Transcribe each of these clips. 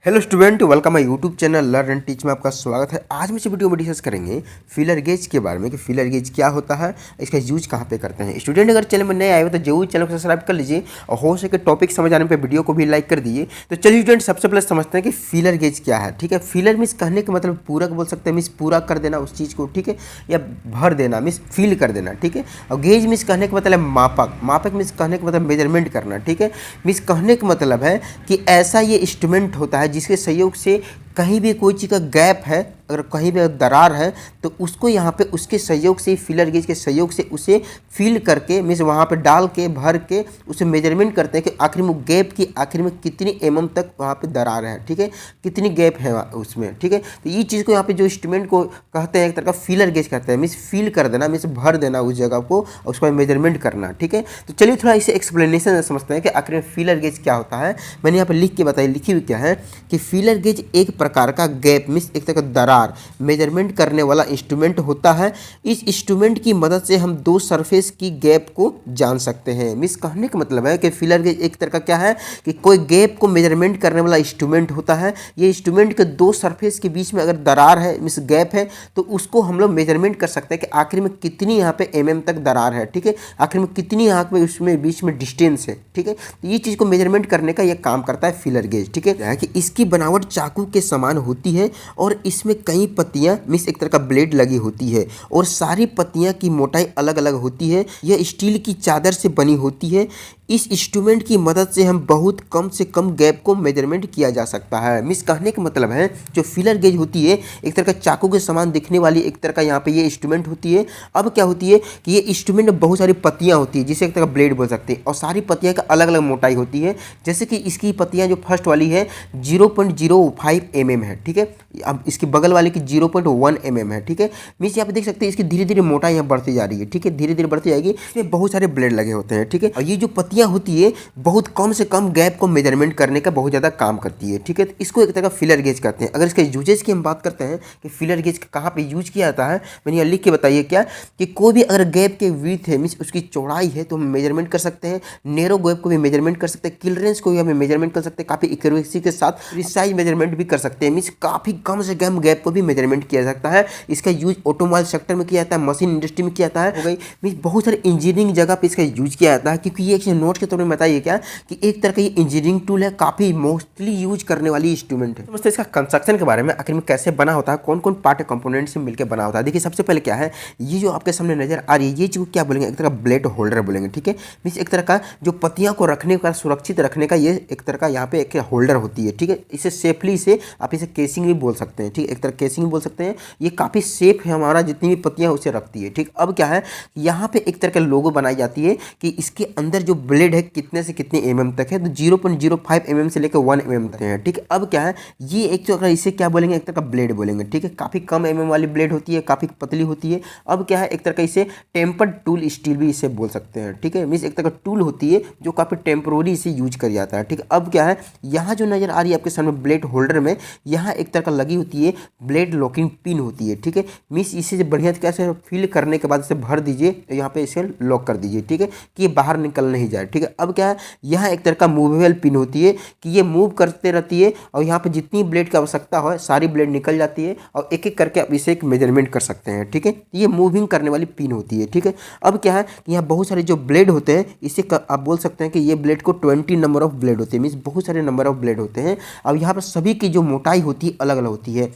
Hello student, welcome my YouTube channel learn and teach में आपका स्वागत है। आज हम इस वीडियो में डिस्कस करेंगे फीलर गेज के बारे में कि फीलर गेज क्या होता है, इसका यूज कहाँ पे करते हैं। स्टूडेंट अगर चैनल में नए आए हो तो जरूर चैनल को सब्सक्राइब कर लीजिए और हो सके टॉपिक समझ आने पर वीडियो को भी लाइक कर दीजिए। तो चलिए स्टूडेंट, सबसे पहले समझते हैं कि फीलर गेज क्या है। ठीक है, फीलर मीन्स कहने का मतलब पूरक बोल सकते हैं, मीन्स पूरा कर देना उस चीज़ को, ठीक है, या भर देना मीन्स फील कर देना। ठीक है, और गेज मीन्स कहने का मतलब मापक, मापक मीन्स कहने का मतलब मेजरमेंट करना। ठीक है, मीन्स कहने का मतलब है कि ऐसा ये इंस्ट्रूमेंट होता है जिसके सहयोग से कहीं भी कोई चीज़ का गैप है, अगर कहीं भी दरार है तो उसको यहाँ पे उसके सहयोग से, फीलर गेज के सहयोग से उसे फील करके मीन्स वहाँ पे डाल के भर के उसे मेजरमेंट करते हैं कि आखिर में गैप की आखिर में कितनी mm तक वहाँ पे दरार है। ठीक है, कितनी गैप है उसमें। ठीक है, तो ये चीज़ को यहाँ पे जो इंस्ट्रूमेंट को कहते हैं एक तरह का फीलर गेज कहते हैं, मीन्स फील कर देना, मीन्स भर देना उस जगह को और उसका मेजरमेंट करना। ठीक है, तो चलिए थोड़ा इसे एक्सप्लेनेशन समझते हैं कि आखिर में फीलर गेज क्या होता है। मैंने यहाँ पर लिख के बताई, लिखी हुई क्या है कि फीलर गेज एक प्रकार का गैप मीन्स एक तरह का दरार मेजरमेंट करने वाला इंस्ट्रूमेंट होता है। इस इंस्ट्रूमेंट की मदद से हम दो सरफेस की गैप को जान सकते हैं। मीन्स कहने का मतलब है कि फीलर गेज एक तरह का क्या है कि कोई गैप को मेजरमेंट करने वाला इंस्ट्रूमेंट होता है। ये इंस्ट्रूमेंट के दो सरफेस के बीच में अगर दरार है मीन्स गैप है तो उसको हम लोग मेजरमेंट कर सकते हैं कि आखिर में कितनी यहाँ पे mm तक दरार है। ठीक है, आखिर में कितनी यहाँ पे उसमें बीच में डिस्टेंस है। ठीक है, तो ये चीज़ को मेजरमेंट करने का ये काम करता है फीलर गेज। ठीक है, कि इसकी बनावट चाकू के समान होती है और इसमें कई पत्तियां मीन्स एक तरह का ब्लेड लगी होती है और सारी पत्तियां की मोटाई अलग अलग होती है। यह स्टील की चादर से बनी होती है। इस इंस्ट्रूमेंट की मदद से हम बहुत कम से कम गैप को मेजरमेंट किया जा सकता है। मीन्स कहने का मतलब है जो फीलर गेज होती है एक तरह का चाकू के समान दिखने वाली एक तरह का यहाँ पे ये इंस्ट्रूमेंट होती है। अब क्या होती है कि ये इंस्ट्रूमेंट में बहुत सारी पत्तियाँ होती है जिसे एक तरह का ब्लेड बोल सकते हैं और सारी पत्तियाँ का अलग अलग मोटाई होती है। जैसे कि इसकी पत्तियाँ जो फर्स्ट वाली है 0.05 mm है। ठीक है, अब इसकी बगल वाले की 0.1 mm है। ठीक है, मीन्स यहाँ पे देख सकते हैं इसकी धीरे धीरे मोटाई यहाँ बढ़ती जा रही है। ठीक है, धीरे धीरे बढ़ती जाएगी, इसमें बहुत सारे ब्लेड लगे होते हैं। ठीक है, और ये जो पत्तियाँ होती है बहुत कम से कम गैप को मेजरमेंट करने का बहुत ज़्यादा काम करती है। ठीक है, तो इसको एक तरह का फीलर गेज कहते हैं। अगर इसके यूजेस की हम बात करते हैं कि फीलर गेज कहाँ पे यूज किया जाता है, मैंने यहाँ लिख के बताइए क्या कि कोई भी अगर गैप के विड्थ है मीन्स उसकी चौड़ाई है तो हम मेजरमेंट कर सकते हैं। नैरो गैप को भी मेजरमेंट कर सकते हैं, क्लियरेंस को भी हमें मेजरमेंट कर सकते हैं, काफ़ी एक्यूरेसी के साथ प्रिसाइज मेजरमेंट भी कर सकते हैं। मीन्स काफ़ी कम से कम गैप को भी मेजरमेंट किया जा सकता है। इसका यूज ऑटोमोबाइल सेक्टर में किया जाता है, मशीन इंडस्ट्री में किया जाता है, हो गई मीन्स बहुत सारे इंजीनियरिंग जगह पे इसका यूज किया जाता है। क्योंकि ये एक नोट के तौर पर बताइए क्या कि एक तरह का ये इंजीनियरिंग टूल है, काफ़ी मोस्टली यूज करने वाली इंस्ट्रूमेंट है। समझते इसका कंस्ट्रक्शन के बारे में, आखिर में कैसे बना होता है, कौन कौन पार्ट कंपोनेंट से मिलकर बना होता है। देखिए सबसे पहले क्या है, ये जो आपके सामने नजर आ रही है ये चीज़ क्या बोलेंगे, एक तरह का ब्लेड होल्डर बोलेंगे। ठीक है, मीन्स एक तरह का जो पत्तियां को रखने का, सुरक्षित रखने का ये एक तरह का यहाँ पे एक होल्डर होती है। ठीक है, इसे सेफली से आप इसे केसिंग भी बोल सकते हैं। ठीक है, एक तरह केसिंग बोल सकते हैं। ये काफ़ी सेफ है, हमारा जितनी भी पत्तियां उसे रखती है। ठीक, अब क्या है यहाँ पे एक तरह का लोगो बनाई जाती है कि इसके अंदर जो ब्लेड है कितने से कितने mm तक है, तो 0.05 mm से लेकर 1 mm तक है। ठीक है, अब क्या है ये एक तो अगर इसे क्या बोलेंगे, एक तरह का ब्लेड बोलेंगे। ठीक है, काफ़ी कम mm वाली ब्लेड होती है, काफ़ी पतली होती है। अब क्या है एक तरह का इसे टेम्पर्ड टूल स्टील भी इसे बोल सकते हैं। ठीक है, मीन्स एक तरह का टूल होती है जो काफ़ी टेम्पोररी इसे यूज कर जाता है। ठीक है, अब क्या है यहाँ जो नजर आ रही है आपके सामने ब्लेड होल्डर में, यहाँ एक तरह का लगी होती है ब्लेड लॉकिंग पिन होती है। ठीक है, मीन्स इसे बढ़िया कैसे फिल करने के बाद इसे भर दीजिए, यहाँ पे इसे लॉक कर दीजिए। ठीक है, कि ये बाहर निकल नहीं जाए। ठीक है, अब क्या है यहाँ एक तरह का मूवेबल पिन होती है कि ये मूव करते रहती है और यहाँ पे जितनी ब्लेड की आवश्यकता हो सारी ब्लेड निकल जाती है और एक एक करके आप इसे एक मेजरमेंट कर सकते हैं। ठीक है, ये मूविंग करने वाली पिन होती है। ठीक है, अब क्या है कि यहाँ बहुत सारे जो ब्लेड होते हैं इसे आप बोल सकते हैं कि ये ब्लेड को 20 नंबर ऑफ ब्लेड होते हैं, मीन्स बहुत सारे नंबर ऑफ ब्लेड होते हैं। अब यहाँ पर सभी की जो मोटाई होती है अलग अलग होती है।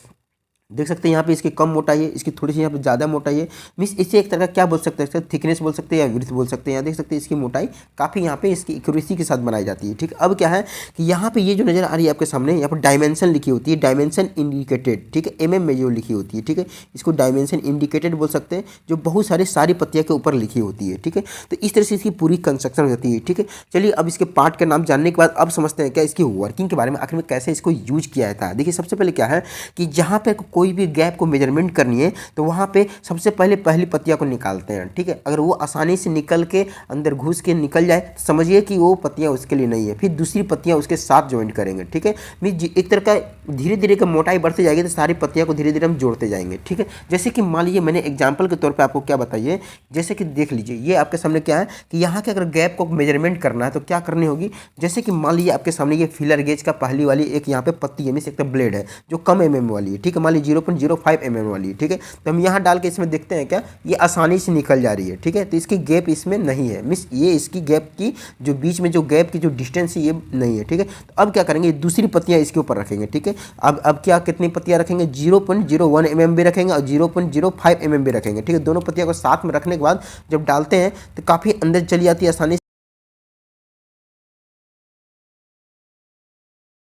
देख सकते हैं यहाँ पे इसकी कम मोटाई है, इसकी थोड़ी सी यहाँ पे ज़्यादा मोटाई है। मीन्स इसे एक तरह का क्या बोल सकते हैं, थिकनेस बोल सकते हैं या विड्थ बोल सकते हैं। यहाँ देख सकते हैं इसकी मोटाई काफ़ी यहाँ पे इसकी एक्यूरेसी के साथ बनाई जाती है। ठीक, अब क्या है कि यहाँ पे ये जो नज़र आ रही है आपके सामने, यहाँ पर डायमेंशन लिखी होती है, डायमेंशन इंडिकेटेड। ठीक है, mm में जो लिखी होती है। ठीक है, इसको डायमेंशन इंडिकेटेड बोल सकते हैं, जो बहुत सारी पत्तियाँ के ऊपर लिखी होती है। ठीक है, तो इस तरह से इसकी पूरी कंस्ट्रक्शन होती है। ठीक है, चलिए अब इसके पार्ट का नाम जानने के बाद अब समझते हैं क्या इसकी वर्किंग के बारे में, आखिर में कैसे इसको यूज किया जाता है। देखिए सबसे पहले क्या है कि जहाँ पे कोई भी गैप को मेजरमेंट करनी है तो वहाँ पे सबसे पहले पहली पत्तियाँ को निकालते हैं, ठीक है। अगर वो आसानी से निकल के अंदर घुस के निकल जाए तो समझिए कि वो पत्तियाँ उसके लिए नहीं है। फिर दूसरी पत्तियाँ उसके साथ ज्वाइन करेंगे, ठीक है। मीन एक तरह का धीरे धीरे का मोटाई बढ़ती जाएगी तो सारी पत्तियाँ को धीरे धीरे हम जोड़ते जाएंगे, ठीक है। जैसे कि मान लीजिए मैंने एग्जाम्पल के तौर पर आपको क्या बताइए, जैसे कि देख लीजिए ये आपके सामने क्या है कि यहाँ के अगर गैप को मेजरमेंट करना है तो क्या करनी होगी। जैसे कि मान लीजिए आपके सामने ये फीलर गेज का पहली वाली एक यहाँ पे पत्ती है, मीन्स एक तो ब्लेड है जो कम mm वाली है, ठीक है। मान लीजिए 0.05 mm वाली है, ठीक है। तो हम यहाँ डाल के इसमें देखते हैं क्या ये आसानी से निकल जा रही है, ठीक है। तो इसकी गैप इसमें नहीं है, मीन्स ये इसकी गैप की जो बीच में जो गैप की जो डिस्टेंस है ये नहीं है, ठीक है। तो अब क्या करेंगे, दूसरी पत्तियाँ इसके ऊपर रखेंगे, ठीक है। अब क्या कितनी पत्तियाँ रखेंगे, 0.01 mm भी रखेंगे और 0.05 mm भी रखेंगे, ठीक है। दोनों पत्तियों को साथ में रखने के बाद जब डालते हैं तो काफ़ी अंदर चली जाती है आसानी।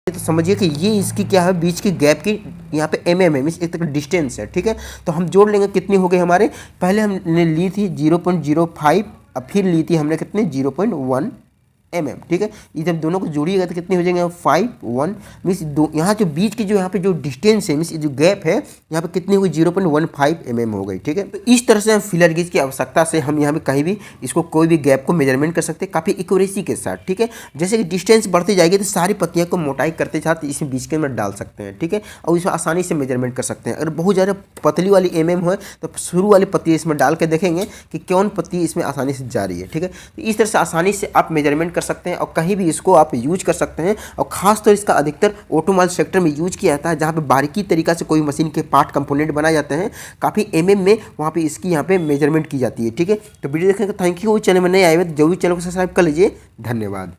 तो समझिए कि ये इसकी क्या है, बीच की गैप की यहाँ पे mm है, मीन्स एक तरह डिस्टेंस है, ठीक है। तो हम जोड़ लेंगे, कितनी हो गई हमारे, पहले हमने ली थी 0.05, अब फिर ली थी हमने कितने 0.1 mm, ठीक है। ये जब दोनों को जोड़िएगा तो कितने हो जाएंगे 5 1, मीन्स दो यहाँ जो बीच की जो यहाँ पे जो डिस्टेंस है, मीन्स जो गैप है यहाँ पे कितनी हुई 0.15 mm हो गई, ठीक है। तो इस तरह से हम फीलर गेज की आवश्यकता से हम यहाँ पे कहीं भी इसको कोई भी गैप को मेजरमेंट कर सकते हैं काफ़ी एक्यूरेसी के साथ, ठीक है। जैसे कि डिस्टेंस बढ़ती जाएगी तो सारी पत्तियों को मोटाई करते साथ इसमें बीच के अंदर डाल सकते हैं, ठीक है। और इसमें आसानी से मेजरमेंट कर सकते हैं। अगर बहुत ज़्यादा पतली वाली mm हो तो शुरू वाली पत्ती इसमें डाल के देखेंगे कि कौन पत्ती इसमें आसानी से जा रही है, ठीक है। तो इस तरह से आसानी से आप मेजरमेंट कर सकते हैं और कहीं भी इसको आप यूज कर सकते हैं। और खासतौर इसका अधिकतर ऑटोमोबाइल सेक्टर में यूज किया जाता है, जहाँ पे बारीकी तरीका से कोई मशीन के पार्ट कंपोनेंट बनाए जाते हैं, काफ़ी mm में वहाँ पे इसकी यहाँ पे मेजरमेंट की जाती है, ठीक है। तो वीडियो देखने का थैंक यू। चैनल में नए आए हुए तो जरूर चैनल को सब्सक्राइब कर लीजिए। धन्यवाद।